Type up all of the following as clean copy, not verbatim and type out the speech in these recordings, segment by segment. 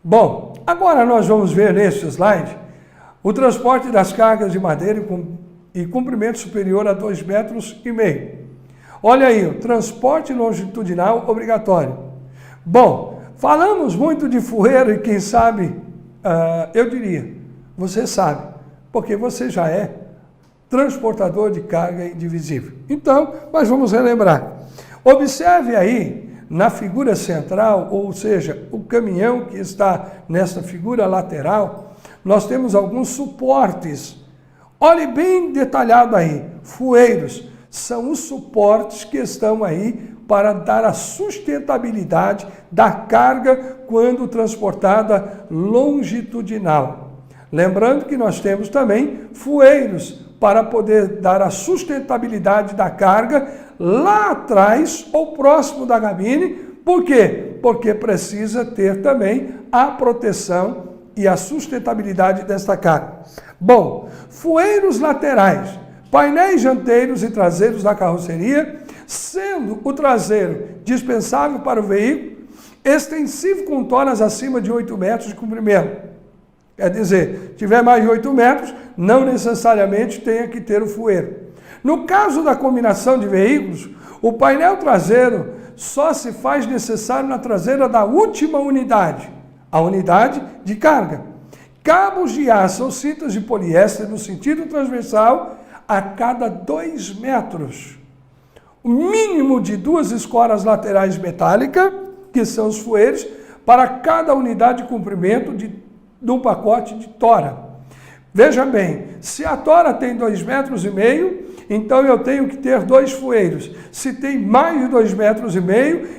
Bom, agora nós vamos ver neste slide o transporte das cargas de madeira e comprimento superior a 2,5 metros. Olha aí, o transporte longitudinal obrigatório. Bom, falamos muito de fueiro e quem sabe, eu diria, você sabe, porque você já é transportador de carga indivisível. Então, nós vamos relembrar. Observe aí na figura central, ou seja, o caminhão que está nessa figura lateral, nós temos alguns suportes. Olhe bem detalhado aí, fueiros são os suportes que estão aí para dar a sustentabilidade da carga quando transportada longitudinal. Lembrando que nós temos também fueiros para poder dar a sustentabilidade da carga lá atrás ou próximo da cabine. Por quê? Porque precisa ter também a proteção e a sustentabilidade desta carga. Bom, fueiros laterais, painéis dianteiros e traseiros da carroceria, sendo o traseiro dispensável para o veículo, extensivo com toras acima de 8 metros de comprimento. Quer dizer, tiver mais de 8 metros, não necessariamente tenha que ter o fueiro. No caso da combinação de veículos, o painel traseiro só se faz necessário na traseira da última unidade, a unidade de carga. Cabos de aço ou cintas de poliéster no sentido transversal a cada 2 metros. O mínimo de 2 escoras laterais metálicas, que são os fueiros, para cada unidade de comprimento de um pacote de tora. Veja bem, se a tora tem 2,5 metros, então eu tenho que ter 2 fueiros. Se tem mais de 2,5 metros,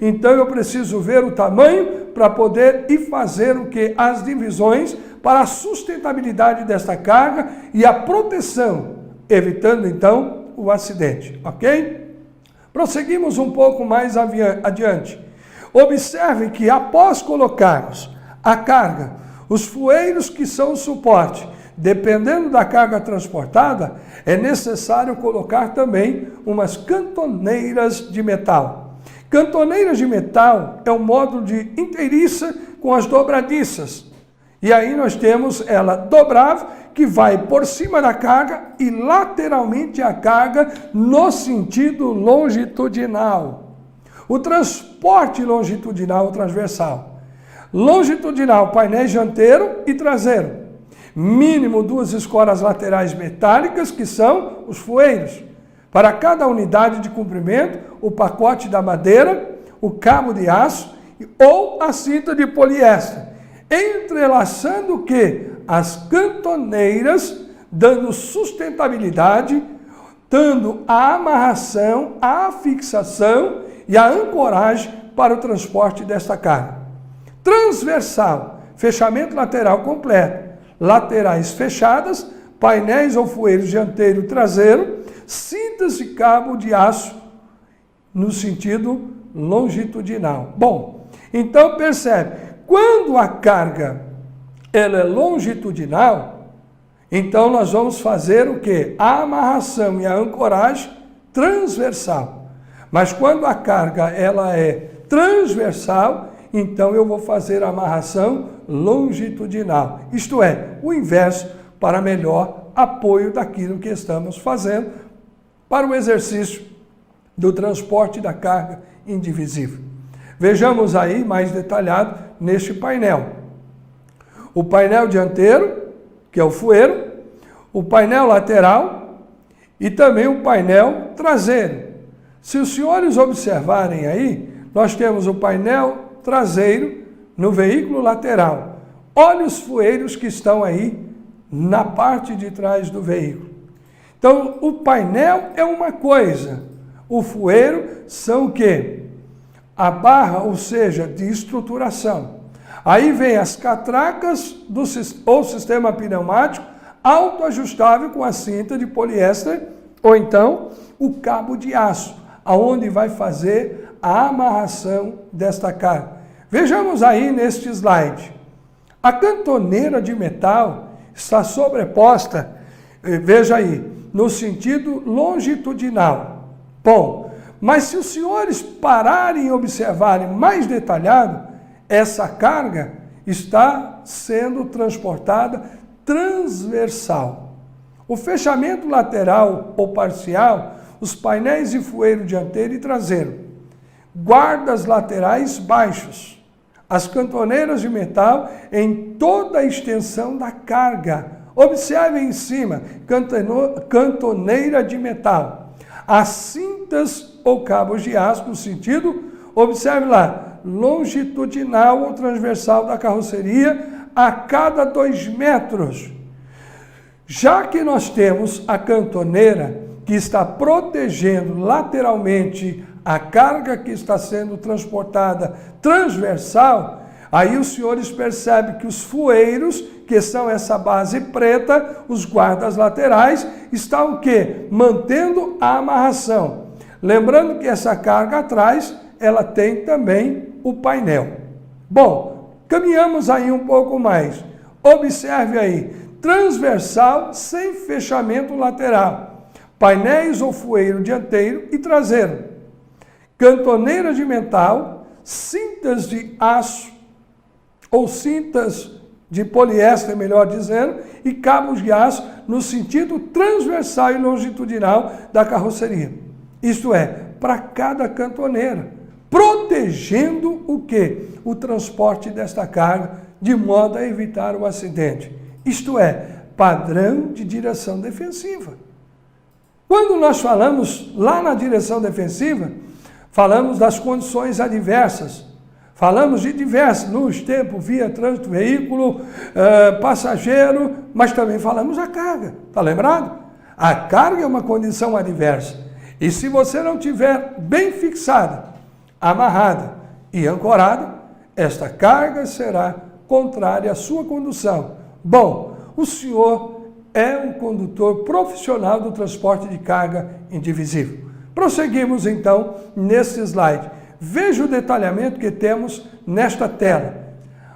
então eu preciso ver o tamanho para poder ir fazer o que? As divisões para a sustentabilidade desta carga e a proteção, evitando então o acidente, ok? Prosseguimos um pouco mais adiante. Observe que após colocarmos a carga, os fueiros que são o suporte, dependendo da carga transportada, é necessário colocar também umas cantoneiras de metal. Cantoneiras de metal é um módulo de inteiriça com as dobradiças. E aí nós temos ela dobrável, que vai por cima da carga e lateralmente a carga no sentido longitudinal. O transporte longitudinal ou transversal. Longitudinal, painéis dianteiro e traseiro. Mínimo 2 escoras laterais metálicas, que são os fueiros. Para cada unidade de comprimento, o pacote da madeira, o cabo de aço ou a cinta de poliéster. Entrelaçando o quê? As cantoneiras, dando sustentabilidade, dando a amarração, a fixação e a ancoragem para o transporte desta carga. Transversal, fechamento lateral completo, laterais fechadas, painéis ou fueiros dianteiro e traseiro, cintas de cabo de aço no sentido longitudinal. Bom, então percebe, quando a carga ela é longitudinal, então nós vamos fazer o quê? A amarração e a ancoragem transversal. Mas quando a carga ela é transversal, então eu vou fazer a amarração longitudinal. Isto é, o inverso para melhor apoio daquilo que estamos fazendo para o exercício do transporte da carga indivisível. Vejamos aí mais detalhado neste painel. O painel dianteiro, que é o fueiro, o painel lateral e também o painel traseiro. Se os senhores observarem aí, nós temos o painel traseiro no veículo lateral. Olha os fueiros que estão aí na parte de trás do veículo. Então, o painel é uma coisa, o fueiro são o quê? A barra, ou seja, de estruturação. Aí vem as catracas ou sistema pneumático autoajustável com a cinta de poliéster ou então o cabo de aço, aonde vai fazer a amarração desta carga. Vejamos aí neste slide. A cantoneira de metal está sobreposta, veja aí, no sentido longitudinal. Bom, mas se os senhores pararem e observarem mais detalhado essa carga, está sendo transportada transversal. O fechamento lateral ou parcial, os painéis de fueiro dianteiro e traseiro, guardas laterais baixos, as cantoneiras de metal em toda a extensão da carga. Observe em cima, cantoneira de metal, as cintas ou cabos de aço no sentido, observe lá, longitudinal ou transversal da carroceria a cada 2 metros. Já que nós temos a cantoneira que está protegendo lateralmente a carga que está sendo transportada transversal, aí os senhores percebem que os fueiros, que são essa base preta, os guardas laterais, estão o quê? Mantendo a amarração. Lembrando que essa carga atrás, ela tem também o painel. Bom, caminhamos aí um pouco mais. Observe aí, transversal sem fechamento lateral, painéis ou fueiro dianteiro e traseiro, cantoneira de metal, cintas de aço ou cintas de poliéster, melhor dizendo, e cabos de aço no sentido transversal e longitudinal da carroceria. Isto é, para cada cantoneira, protegendo o quê? O transporte desta carga, de modo a evitar o acidente. Isto é, padrão de direção defensiva. Quando nós falamos lá na direção defensiva, falamos das condições adversas, falamos de diversas, luz, tempo, via, trânsito, veículo, passageiro, mas também falamos da carga, está lembrado? A carga é uma condição adversa, e se você não tiver bem fixada, amarrada e ancorada, esta carga será contrária à sua condução. Bom, o senhor é um condutor profissional do transporte de carga indivisível. Prosseguimos então nesse slide. Veja o detalhamento que temos nesta tela.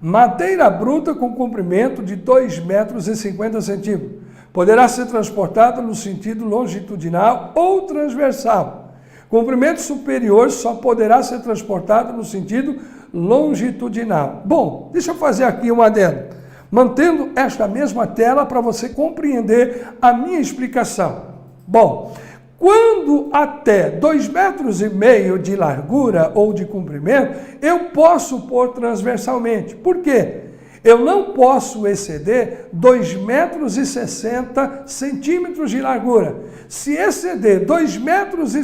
Madeira bruta com comprimento de 2,50 m. Poderá ser transportada no sentido longitudinal ou transversal. Comprimento superior só poderá ser transportado no sentido longitudinal. Bom, deixa eu fazer aqui um adendo, mantendo esta mesma tela para você compreender a minha explicação. Bom, quando até 2,5 metros de largura ou de comprimento, eu posso pôr transversalmente. Por quê? Eu não posso exceder 2,60 metros de largura. Se exceder 2,60 metros,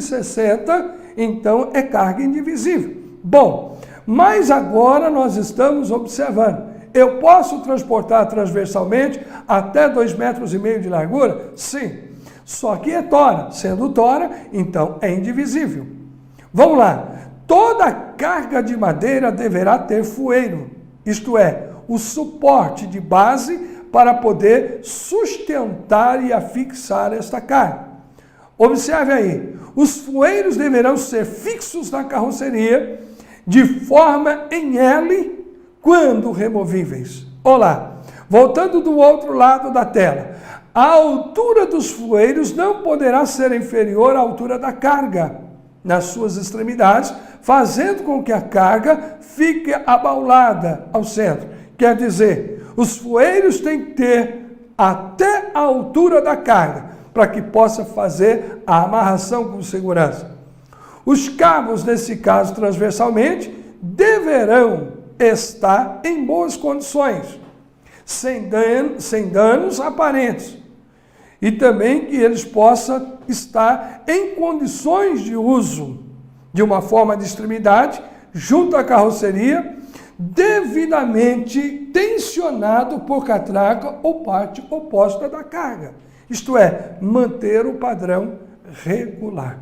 então é carga indivisível. Bom, mas agora nós estamos observando. Eu posso transportar transversalmente até 2,5 metros de largura? Sim. Só que é tora. Sendo tora, então é indivisível. Vamos lá. Toda carga de madeira deverá ter fueiro. Isto é, o suporte de base para poder sustentar e afixar esta carga. Observe aí. Os fueiros deverão ser fixos na carroceria de forma em L quando removíveis. Olá, voltando do outro lado da tela. A altura dos fueiros não poderá ser inferior à altura da carga nas suas extremidades, fazendo com que a carga fique abaulada ao centro. Quer dizer, os fueiros têm que ter até a altura da carga, para que possa fazer a amarração com segurança. Os cabos, nesse caso transversalmente, deverão estar em boas condições, sem danos aparentes, e também que eles possam estar em condições de uso de uma forma de extremidade, junto à carroceria, devidamente tensionado por catraca ou parte oposta da carga. Isto é, manter o padrão regular.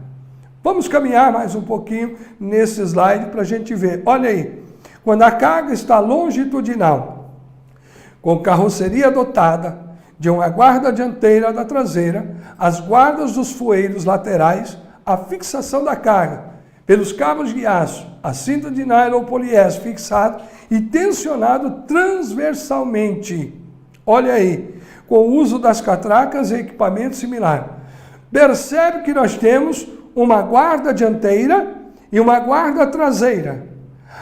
Vamos caminhar mais um pouquinho nesse slide para a gente ver. Olha aí, quando a carga está longitudinal, com carroceria dotada de uma guarda dianteira da traseira, as guardas dos fueiros laterais, a fixação da carga pelos cabos de aço, a cinta de nylon ou poliéster fixado e tensionado transversalmente. Olha aí, com o uso das catracas e equipamento similar. Percebe que nós temos uma guarda dianteira e uma guarda traseira.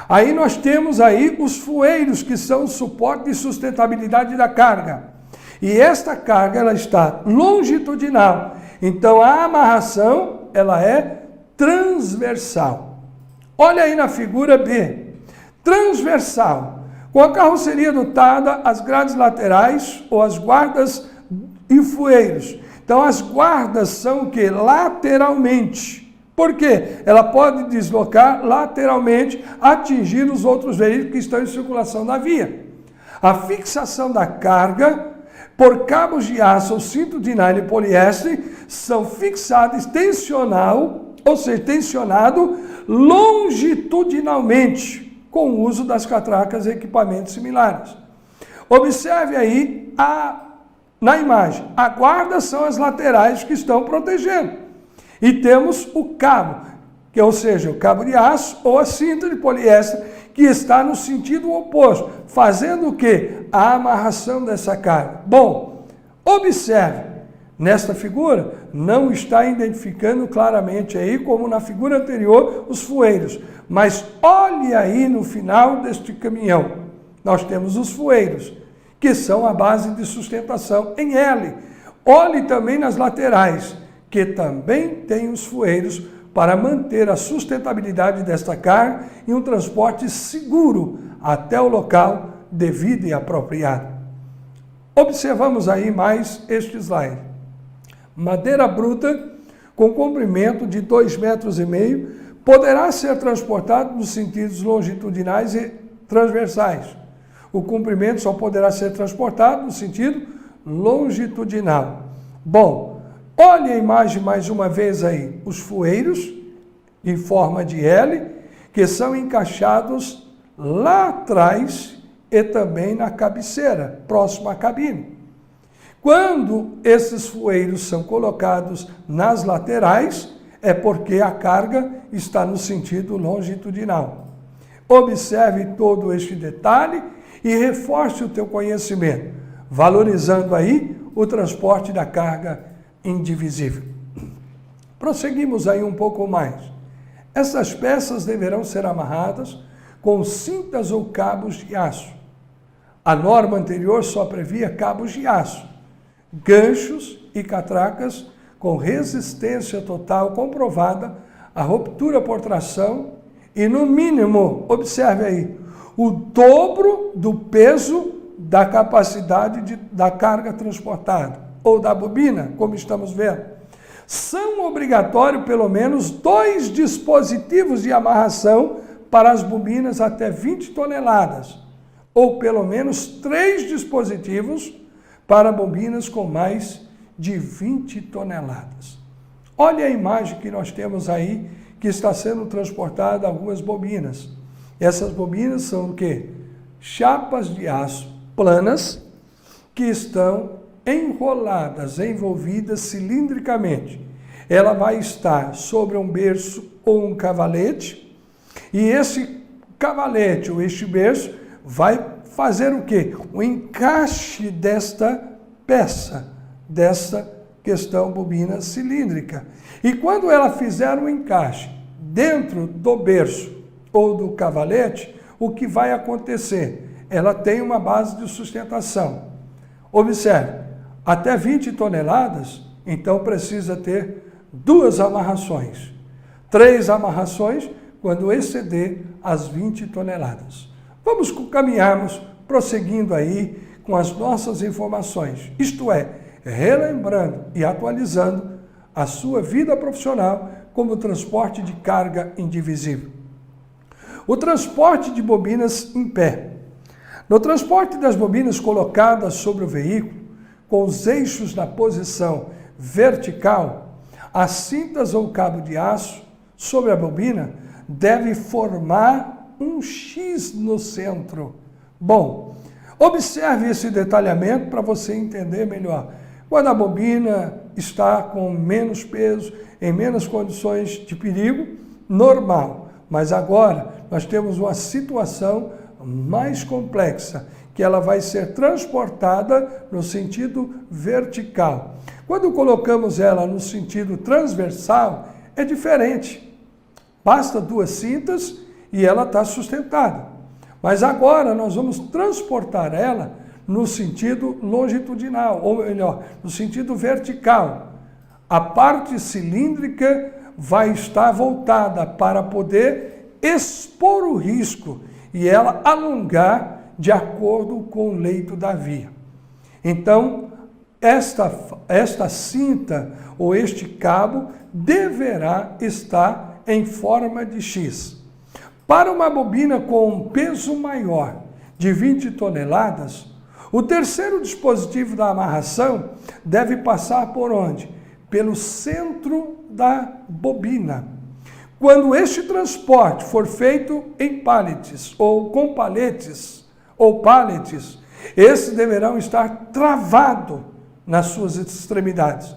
Aí nós temos aí os fueiros, que são o suporte e sustentabilidade da carga. E esta carga, ela está longitudinal. Então, a amarração, ela é transversal. Olha aí na figura B. Transversal. Com a carroceria dotada, as grades laterais ou as guardas e fueiros. Então, as guardas são o quê? Lateralmente. Por quê? Ela pode deslocar lateralmente, atingir os outros veículos que estão em circulação na via. A fixação da carga por cabos de aço ou cinto de nylon e poliéster são fixados tensional, ou seja, tensionado longitudinalmente, com o uso das catracas e equipamentos similares. Observe aí na imagem, a guarda são as laterais que estão protegendo. E temos o cabo, que ou seja, o cabo de aço ou a cinta de poliéster, que está no sentido oposto, fazendo o quê? A amarração dessa carga. Bom, observe, nesta figura, não está identificando claramente aí, como na figura anterior, os fueiros. Mas olhe aí no final deste caminhão, nós temos os fueiros, que são a base de sustentação em L. Olhe também nas laterais, que também tem os fueiros para manter a sustentabilidade desta carga e um transporte seguro até o local devido e apropriado. Observamos aí mais este slide. Madeira bruta com comprimento de 2,5 metros poderá ser transportado nos sentidos longitudinais e transversais. O comprimento só poderá ser transportado no sentido longitudinal. Bom, olhe a imagem mais uma vez aí, os fueiros em forma de L, que são encaixados lá atrás e também na cabeceira, próximo à cabine. Quando esses fueiros são colocados nas laterais, é porque a carga está no sentido longitudinal. Observe todo este detalhe e reforce o teu conhecimento, valorizando aí o transporte da carga indivisível. Prosseguimos aí um pouco mais. Essas peças deverão ser amarradas com cintas ou cabos de aço. A norma anterior só previa cabos de aço, ganchos e catracas com resistência total comprovada, a ruptura por tração e, no mínimo, observe aí, o dobro do peso da capacidade da carga transportada, ou da bobina, como estamos vendo. São obrigatórios pelo menos 2 dispositivos de amarração para as bobinas até 20 toneladas, ou pelo menos 3 dispositivos para bobinas com mais de 20 toneladas. Olha a imagem que nós temos aí, que está sendo transportada algumas bobinas. Essas bobinas são o quê? Chapas de aço planas que estão enroladas, envolvidas cilindricamente. Ela vai estar sobre um berço ou um cavalete, e esse cavalete ou este berço vai fazer o quê? O encaixe desta peça, dessa questão bobina cilíndrica. E quando ela fizer o encaixe dentro do berço ou do cavalete, o que vai acontecer? Ela tem uma base de sustentação. Observe, até 20 toneladas, então precisa ter 2 amarrações. 3 amarrações quando exceder as 20 toneladas. Vamos caminharmos prosseguindo aí com as nossas informações, isto é, relembrando e atualizando a sua vida profissional como transporte de carga indivisível. O transporte de bobinas em pé. No transporte das bobinas colocadas sobre o veículo, com os eixos na posição vertical, as cintas ou cabo de aço sobre a bobina deve formar um X no centro. Bom, observe esse detalhamento para você entender melhor. Quando a bobina está com menos peso, em menos condições de perigo, normal. Mas agora nós temos uma situação mais complexa, que ela vai ser transportada no sentido vertical. Quando colocamos ela no sentido transversal, é diferente. Basta 2 cintas e ela está sustentada. Mas agora nós vamos transportar ela no sentido longitudinal, ou melhor, no sentido vertical. A parte cilíndrica vai estar voltada para poder expor o risco e ela alongar de acordo com o leito da via. Então, esta cinta ou este cabo deverá estar em forma de X. Para uma bobina com um peso maior de 20 toneladas, o terceiro dispositivo da amarração deve passar por onde? Pelo centro da bobina. Quando este transporte for feito em paletes ou com paletes ou paletes, esses deverão estar travados nas suas extremidades,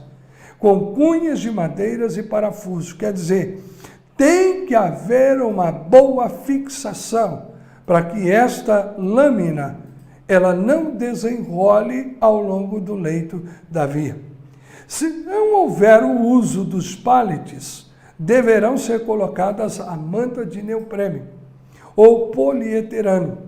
com cunhas de madeiras e parafusos. Quer dizer, tem que haver uma boa fixação para que esta lâmina ela não desenrole ao longo do leito da via. Se não houver o uso dos paletes, deverão ser colocadas a manta de neoprene ou polietileno,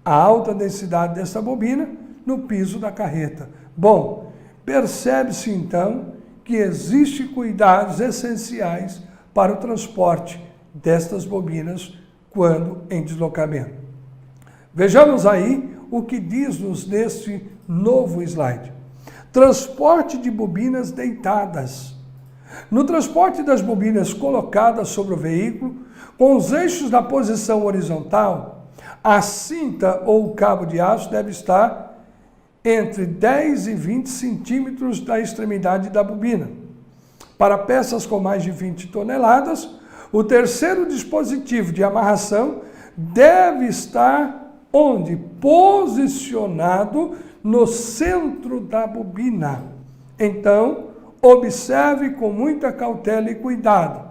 a alta densidade dessa bobina, no piso da carreta. Bom, percebe-se então que existem cuidados essenciais para o transporte destas bobinas quando em deslocamento. Vejamos aí o que diz-nos neste novo slide. Transporte de bobinas deitadas. No transporte das bobinas colocadas sobre o veículo, com os eixos na posição horizontal, a cinta ou o cabo de aço deve estar entre 10 e 20 centímetros da extremidade da bobina. Para peças com mais de 20 toneladas, o terceiro dispositivo de amarração deve estar onde? Posicionado no centro da bobina. Então, observe com muita cautela e cuidado.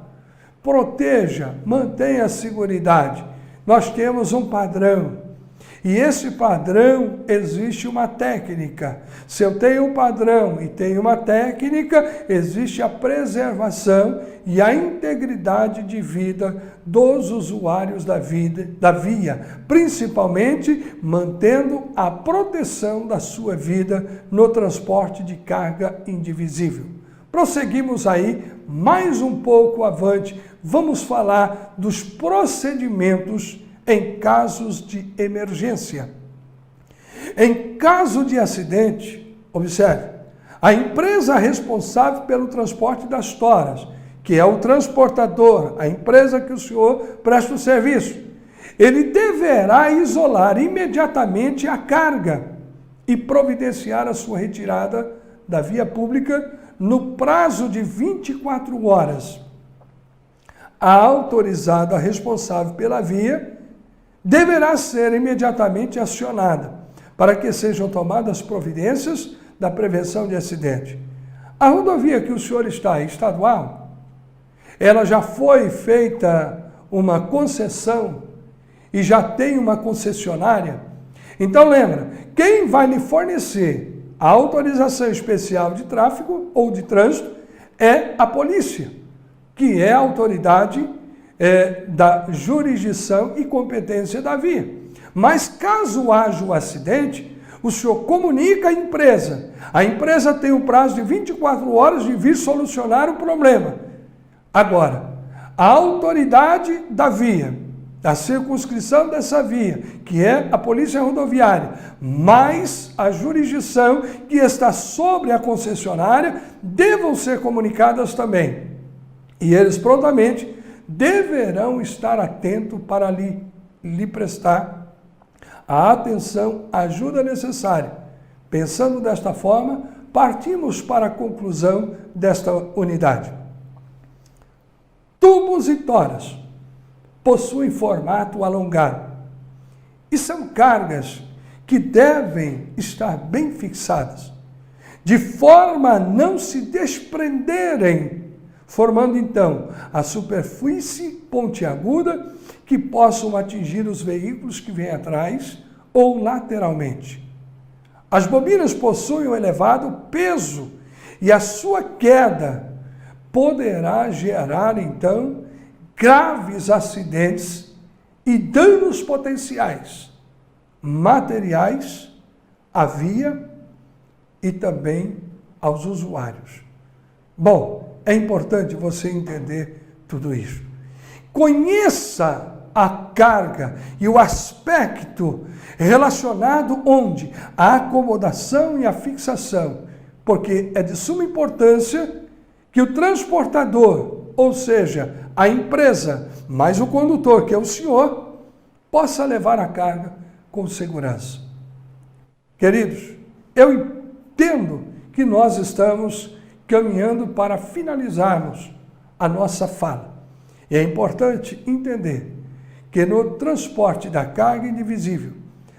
Proteja, mantenha a seguridade. Nós temos um padrão. E esse padrão, existe uma técnica. Se eu tenho um padrão e tenho uma técnica, existe a preservação e a integridade de vida dos usuários da via, principalmente mantendo a proteção da sua vida no transporte de carga indivisível. Prosseguimos aí, mais um pouco avante, vamos falar dos procedimentos em casos de emergência. Em caso de acidente, observe, a empresa responsável pelo transporte das toras, que é o transportador, a empresa que o senhor presta o serviço, ele deverá isolar imediatamente a carga e providenciar a sua retirada da via pública no prazo de 24 horas. A autorizada responsável pela via deverá ser imediatamente acionada para que sejam tomadas providências da prevenção de acidente. A rodovia que o senhor está é estadual, ela já foi feita uma concessão e já tem uma concessionária. Então lembra, quem vai lhe fornecer a autorização especial de tráfego ou de trânsito é a polícia, que é a autoridade da jurisdição e competência da via. Mas caso haja um acidente, o senhor comunica à empresa. A empresa tem um prazo de 24 horas de vir solucionar o problema. Agora, a autoridade da via, da circunscrição dessa via, que é a Polícia Rodoviária, mais a jurisdição que está sobre a concessionária, devam ser comunicadas também. E eles prontamente deverão estar atentos para lhe prestar a atenção, a ajuda necessária. Pensando desta forma, partimos para a conclusão desta unidade. Tubos e toras possuem formato alongado e são cargas que devem estar bem fixadas, de forma a não se desprenderem, formando então a superfície pontiaguda que possam atingir os veículos que vêm atrás ou lateralmente. As bobinas possuem um elevado peso e a sua queda poderá gerar então graves acidentes e danos potenciais, materiais, à via e também aos usuários. Bom, é importante você entender tudo isso. Conheça a carga e o aspecto relacionado onde? A acomodação e a fixação, porque é de suma importância que o transportador, ou seja, a empresa, mais o condutor, que é o senhor, possa levar a carga com segurança. Queridos, eu entendo que nós estamos caminhando para finalizarmos a nossa fala. E é importante entender que no transporte da carga indivisível,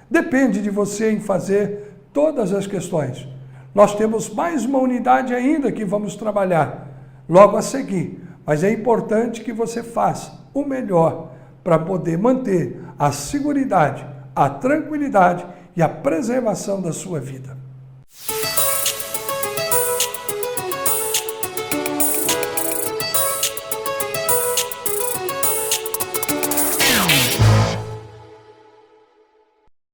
depende de você em fazer todas as questões. Nós temos mais uma unidade ainda que vamos trabalhar logo a seguir, mas é importante que você faça o melhor para poder manter a seguridade, a tranquilidade e a preservação da sua vida.